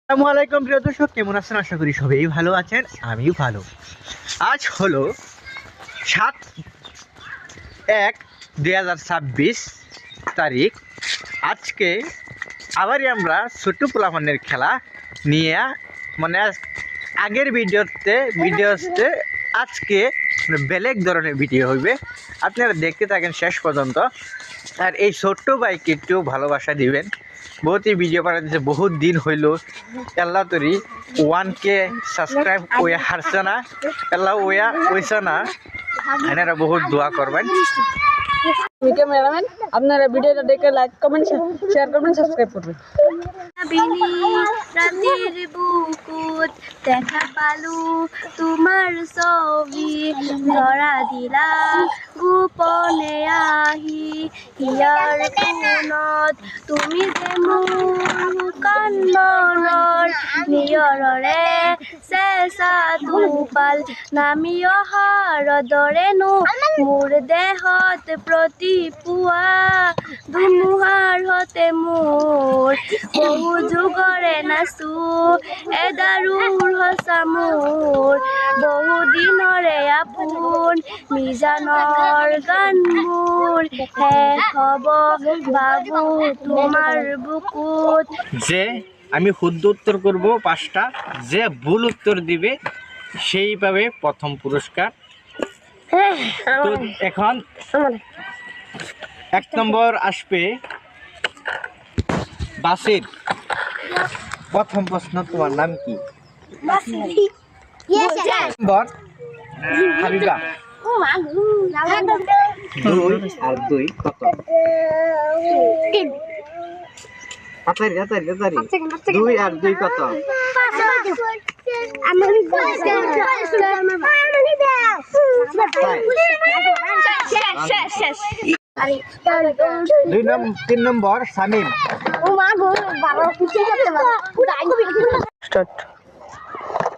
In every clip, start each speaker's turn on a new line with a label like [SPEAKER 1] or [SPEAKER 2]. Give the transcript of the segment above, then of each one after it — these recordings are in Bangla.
[SPEAKER 1] আসসালামু আলাইকুম প্রিয় দর্শক, কেমন আছেন? আশা করি সবাই ভালো আছেন, আমিও ভালো। আজ হলো 7/1/2026 তারিখ। আজকে আবারই আমরা ছোট্ট পোলাপানের খেলা নিয়ে মানে আগের ভিডিওতে আজকে বেলেগ ধরনের ভিডিও হইবে। আপনারা দেখতে থাকেন শেষ পর্যন্ত। আর এই ছোট্ট বাইকে একটু ভালোবাসা দিবেন। বহুতই ভিডিও বানাইতেছে, বহুত দিন হইল। আল্লাহ তরি 1K সাবস্ক্রাইব ওয়া হারছে না, আল্লাহ ওয়া হইছে না। এনারা বহুত দোয়া করবেন।
[SPEAKER 2] ক্যামেরাম্যান, আপনারা ভিডিওটা দেখে লাইক কমেন্ট শেয়ার করবেন, সাবস্ক্রাইব করবেন।
[SPEAKER 3] রাতের বুকুত দেখা পালু তোমার ছবি, ধরা দিলা গোপনে আহি হিয়ার কোনত, তুমি যে মোৰ কান্নৰ নিয়ৰৰে চেঁচা টোপাল নামি অহাৰ দৰেনো মোৰ দেহত প্ৰতি পুৱা ধুমুহাৰ হতে মোৰ বহু যুগৰে নাচো এদাৰুৰ সঁচা মোৰ বহু দিনৰে আপোন মিজানৰ গান মোৰ শেষ হ'ব বাবু তোমাৰ বুকুত।
[SPEAKER 1] যে আমি শুদ্ধ উত্তর করব 5টা, যে ভুল উত্তর দিবে সেই পাবে প্রথম পুরস্কার। তো এখন 1 নম্বর আসবে বাসির। প্রথম প্রশ্ন, তোমার নাম কি? নম্বর হাবিবা। 2 আর 2 কত? তাড়াতাড়ি 2 আর 2 কত? 3 নম্বর শামিম।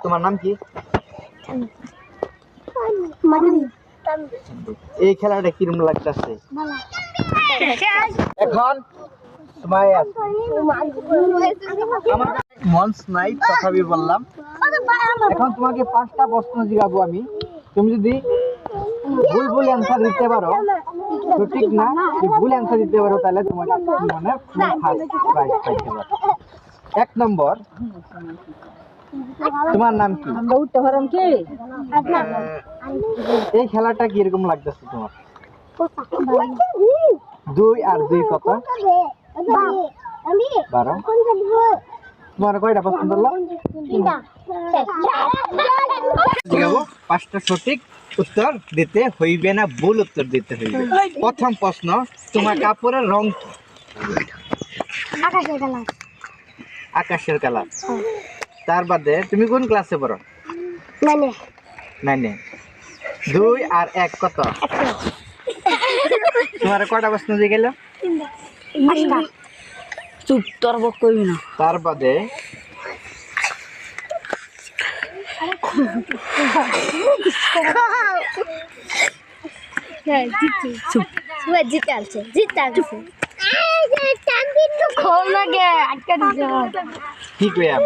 [SPEAKER 1] তোমার নাম কি? এই খেলাটা কিরম লাগতেছে? এখন সময় আছে, আমার মঞ্চ নাই, তথাপি বললাম। এখন তোমাকে 5টা প্রশ্ন জিজ্ঞাসা আমি, তুমি যদি ভুল অ্যান্সার দিতে পারো, সঠিক না যদি ভুল অ্যান্সার দিতে পারো, তাহলে তোমাকে মানে ফার্স্ট প্রাইজ পাইতে পারো। 1 নম্বর, তোমার নাম কি? এই খেলাটা কিরকম লাগতেছে তোমার? 2 আর 2 কত? 12। তোমার কয়টা পছন্দ হলো? 5টা সঠিক উত্তর দিতে হইবে না, ভুল উত্তর দিতে হইবে। প্রথম প্রশ্ন, তোমার কাপড়ের রং কি? আকাশের কালার। তার বাদে তুমি কোন ক্লাসে পড়ো? 9-এ। 2 আর 1 কত? তোমার কয়টা প্রশ্ন দিয়ে গেল?
[SPEAKER 2] চুপ, তর্ক করবি না।
[SPEAKER 1] তার বাদে কি কইয়াম?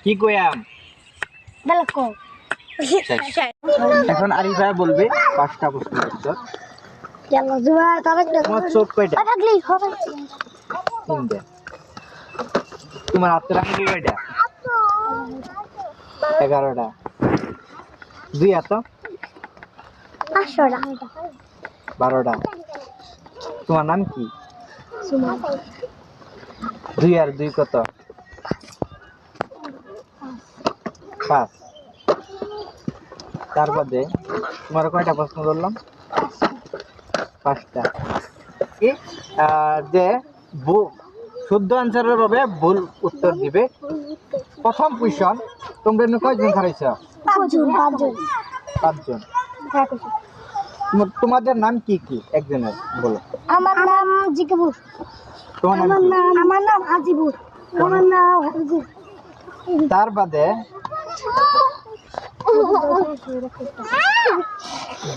[SPEAKER 1] কি কইয়াম? এখন আরিফা বলবে 5টা প্রশ্নের উত্তর। তোমার চোখ কয়টা? 3টে। তোমার হাতের আঙ্গুল কয়টা? 11টা। 2 হাত? 12টা। তোমার নাম কি? 2 আর 2 কত? 5। তার বাদে তোমার কয়টা প্রশ্ন বললাম? 5টা। যে শুদ্ধ অ্যান্সারের হবে ভুল উত্তর দিবে। প্রথম কোয়েশ্চন, তোমরা কয়জন খারাইছ? 5জন। তোমাদের নাম কি কি একজনের বলো?
[SPEAKER 4] আমার নাম জিকিবুর। আমার নাম আজিবুর। আমার নাম হুজুর।
[SPEAKER 1] তার বাদে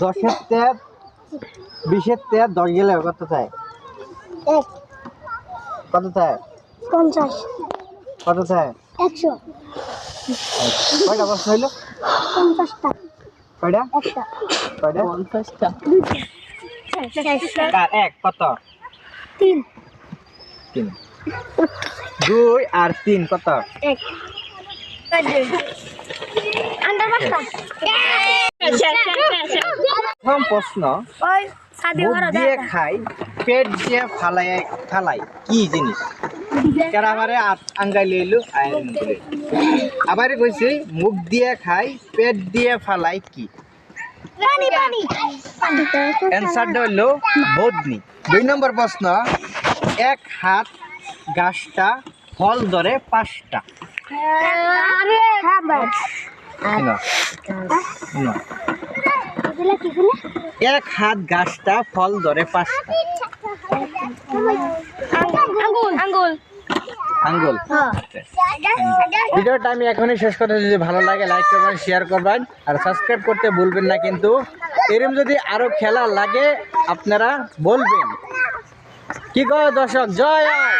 [SPEAKER 1] 10-এর 20-এর 10 গেলে কত চাই?
[SPEAKER 4] এক
[SPEAKER 1] কত থাকে
[SPEAKER 4] 50
[SPEAKER 1] কত থাকে
[SPEAKER 4] 100
[SPEAKER 1] কয়টা প্রশ্ন হইলো
[SPEAKER 4] 50টা
[SPEAKER 1] কয়টা
[SPEAKER 4] 1টা
[SPEAKER 1] কয়টা
[SPEAKER 2] 50টা
[SPEAKER 1] 4 1 কত
[SPEAKER 4] 3
[SPEAKER 1] 3 2 আর 3 কত
[SPEAKER 4] 1 আন্ডার বাস্তা
[SPEAKER 1] প্রথম প্রশ্ন
[SPEAKER 4] ওই সাদি
[SPEAKER 1] মুখ দিয়ে খাই পেট দিয়ে ফালাই কি জিনিস কেরা আমারে আঙ্গাই লইলো আবার কইছে মুখ দিয়ে খাই পেট দিয়ে ফালাই কি
[SPEAKER 4] পানি পানি
[SPEAKER 1] অ্যান্সারটা হলো বদনি 2 নম্বর প্রশ্ন এক হাত গাছটা ফল ধরে 5টা
[SPEAKER 4] আরে খাবার
[SPEAKER 1] না না
[SPEAKER 4] এগুলা কি গুলো
[SPEAKER 1] এক হাত গাছটা ফল ধরে 5টা
[SPEAKER 4] আঙ্গুল আঙ্গুল
[SPEAKER 1] আঙ্গুল
[SPEAKER 4] হ্যাঁ
[SPEAKER 1] ভিডিওটা আমি এখনই শেষ করতে, যদি ভালো লাগে লাইক করবেন, শেয়ার করবেন আর সাবস্ক্রাইব করতে ভুলবেন না। কিন্তু এরকম যদি আরো খেলা লাগে আপনারা বলবেন। কি কয় দর্শক, জয় আয়।